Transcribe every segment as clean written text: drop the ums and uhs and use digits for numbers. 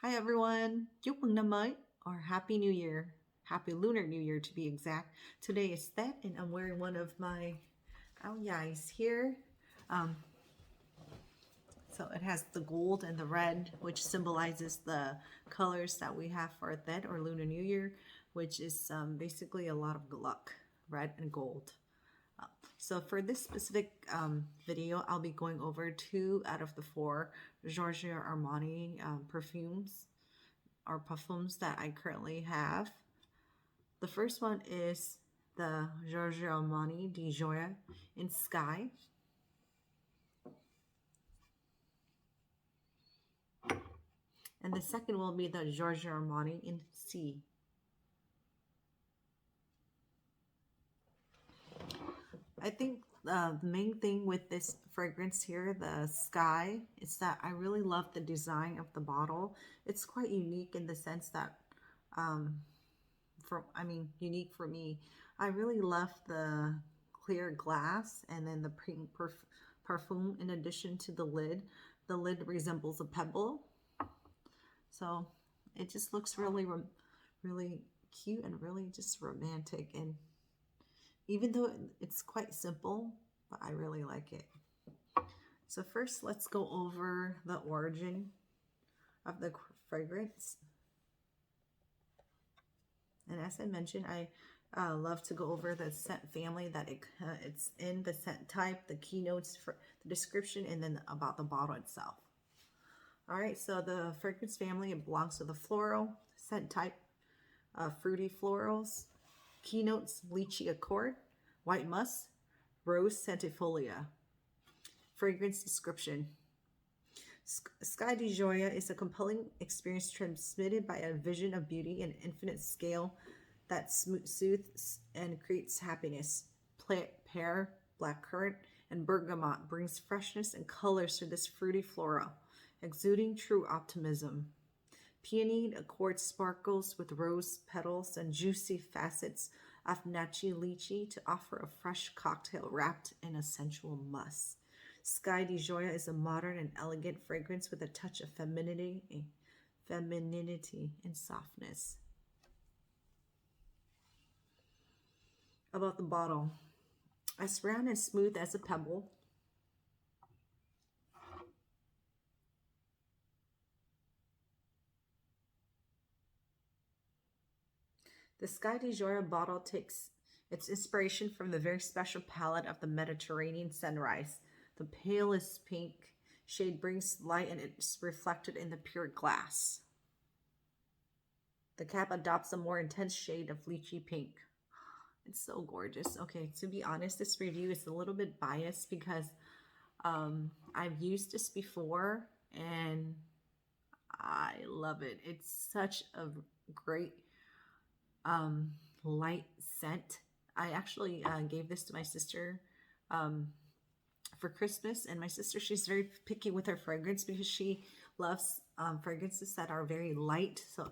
Hi everyone! Chúc mừng năm mới or Happy New Year. Happy Lunar New Year to be exact. Today is that and I'm wearing one of my áo dài here. Um, so it has the gold and the red, which symbolizes the colors that we have for that or Lunar New Year, which is basically a lot of luck, red and gold. So for this specific video, I'll be going over 2 out of the 4 Giorgio Armani perfumes or parfums that I currently have. The first one is the Giorgio Armani Di Gioia in Sky. And the second will be the Giorgio Armani in Sea. I think the main thing with this fragrance here, the Sky, is that I really love the design of the bottle. It's quite unique in the sense that um, unique for me. I really love the clear glass and then the pink parfum in addition to the lid. The lid resembles a pebble. So it just looks really cute and really just romantic. And even though it's quite simple, but I really like it. So first, let's go over the origin of the fragrance. And as I mentioned, I love to go over the scent family that it's in, the scent type, the keynotes for the description, and then about the bottle itself. All right, so the fragrance family, it belongs to the floral scent type, fruity florals, keynotes, lychee accord, white musk, rose centifolia. Fragrance description. Sky Di Gioia is a compelling experience transmitted by a vision of beauty and infinite scale that soothes and creates happiness. Pear, blackcurrant, and bergamot brings freshness and colors to this fruity flora, exuding true optimism. Peony accord sparkles with rose petals and juicy facets of nachi lychee to offer a fresh cocktail wrapped in a sensual musk. Sky Di Gioia is a modern and elegant fragrance with a touch of femininity and softness. About the bottle, as round and smooth as a pebble, the Sky Di Gioia bottle takes its inspiration from the very special palette of the Mediterranean sunrise. The palest pink shade brings light and it's reflected in the pure glass. The cap adopts a more intense shade of lychee pink. It's so gorgeous. Okay, to be honest, this review is a little bit biased because I've used this before and I love it. It's such a great light scent. I actually gave this to my sister um, for Christmas, and my sister, she's very picky with her fragrance because she loves fragrances that are very light. So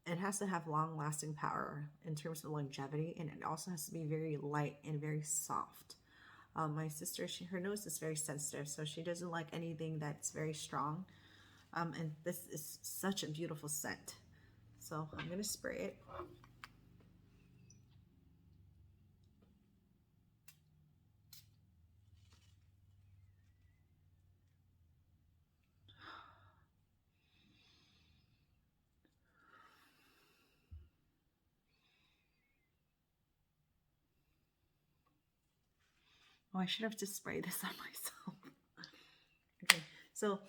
it has to have long lasting power in terms of longevity, and it also has to be very light and very soft. My sister, her nose is very sensitive, so she doesn't like anything that's very strong. And this is such a beautiful scent. So I'm gonna spray it. Oh, I should have just sprayed this on myself. Okay, so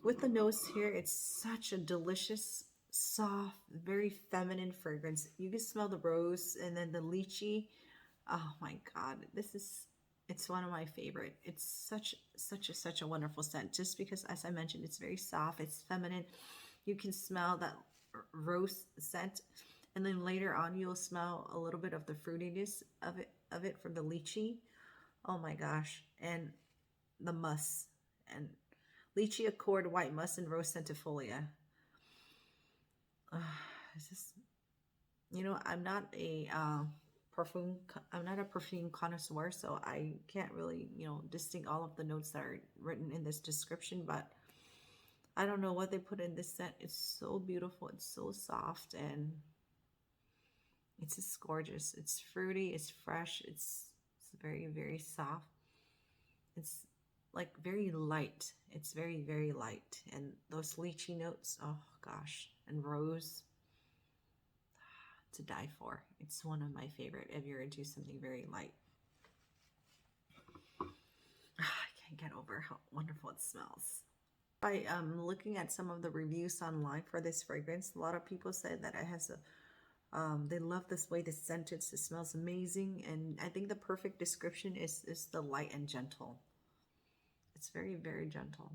with the nose here, it's such a delicious, soft, very feminine fragrance. You can smell the rose and then the lychee. Oh my God, it's one of my favorite. It's such a wonderful scent. Just because, as I mentioned, it's very soft, it's feminine. You can smell that rose scent, and then later on, you'll smell a little bit of the fruitiness of it from the lychee. Oh my gosh, and the musk and lychee accord, white musk, and rose centifolia. It's just, I'm not a perfume. I'm not a perfume connoisseur, so I can't really, distinct all of the notes that are written in this description. But I don't know what they put in this scent. It's so beautiful. It's so soft and it's just gorgeous. It's fruity. It's fresh. It's very, very soft. It's like very light. It's very, very light. And those lychee notes, oh gosh, and rose, to die for. It's one of my favorite if you're into something very light. I can't get over how wonderful it smells. By looking at some of the reviews online for this fragrance, a lot of people said that it has a they love this way the scent is. It smells amazing, and I think the perfect description is the light and gentle. It's very, very gentle.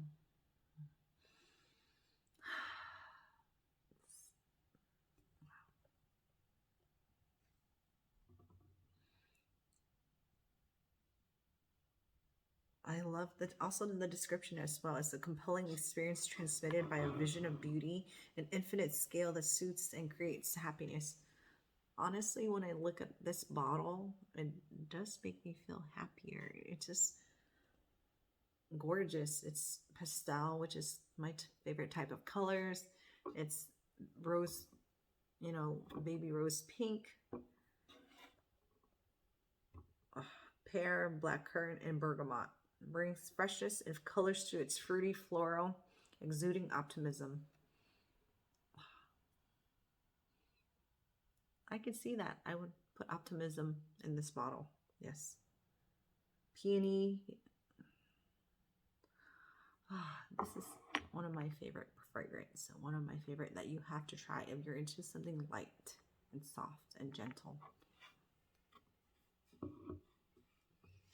I love that also in the description as well. It's a compelling experience transmitted by a vision of beauty, an infinite scale that suits and creates happiness. Honestly, when I look at this bottle, it does make me feel happier. It's just gorgeous. It's pastel, which is my favorite type of colors. It's rose, baby rose pink, pear, blackcurrant, and bergamot. Brings freshness and colors to its fruity floral, exuding optimism. I could see that. I would put optimism in this bottle. Yes. Peony. This is one of my favorite fragrance. One of my favorite that you have to try if you're into something light and soft and gentle.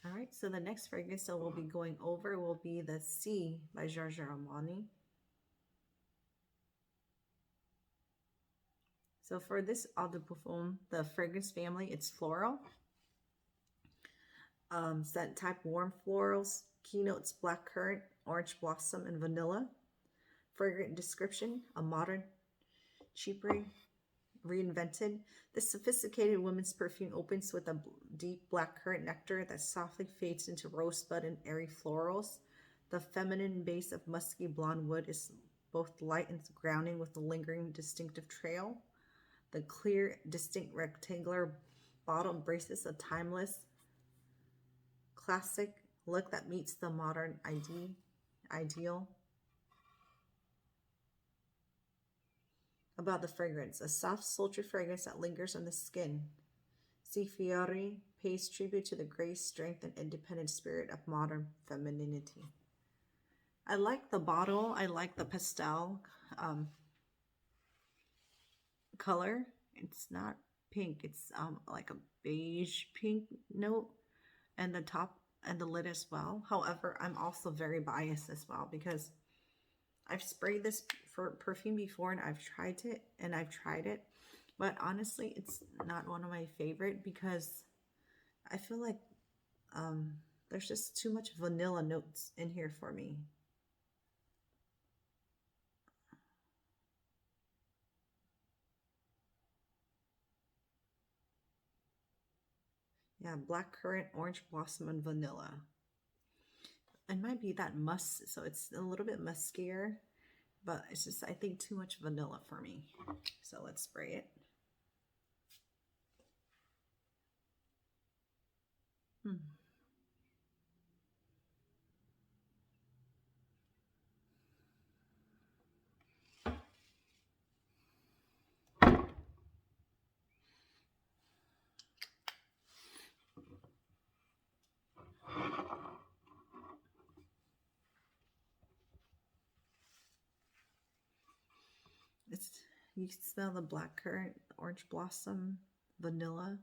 All right, so the next fragrance that we'll be going over will be the C by Giorgio Armani. So for this eau de parfum, the fragrance family, it's floral. Scent type warm florals, keynotes blackcurrant, orange blossom, and vanilla. Fragrant description, a modern cheapery reinvented. This sophisticated women's perfume opens with a deep blackcurrant nectar that softly fades into rosebud and airy florals. The feminine base of musky blonde wood is both light and grounding with a lingering distinctive trail. The clear, distinct rectangular bottle embraces a timeless, classic look that meets the modern ideal. About the fragrance, a soft, sultry fragrance that lingers on the skin. Si Fiori pays tribute to the grace, strength, and independent spirit of modern femininity. I like the bottle. I like the pastel color. It's not pink. It's like a beige pink note, and the top and the lid as well. However, I'm also very biased as well because I've sprayed this for perfume before and I've tried it. But honestly, it's not one of my favorite because I feel like there's just too much vanilla notes in here for me. Yeah, blackcurrant, orange blossom, and vanilla. It might be that musk, so it's a little bit muskier, but it's just, I think, too much vanilla for me. So let's spray it. It's, you can smell the blackcurrant, orange blossom, vanilla.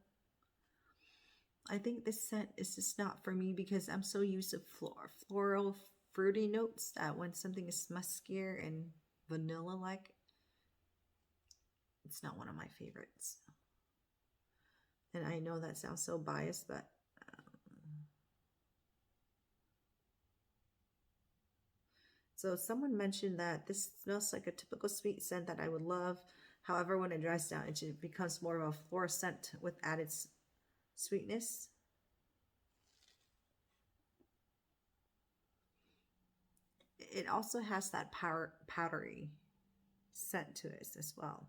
I think this scent is just not for me because I'm so used to floral, fruity notes that when something is muskier and vanilla-like, it's not one of my favorites. And I know that sounds so biased, but so someone mentioned that this smells like a typical sweet scent that I would love. However, when it dries down, it becomes more of a floral scent with added sweetness. it also has that powdery scent to it as well.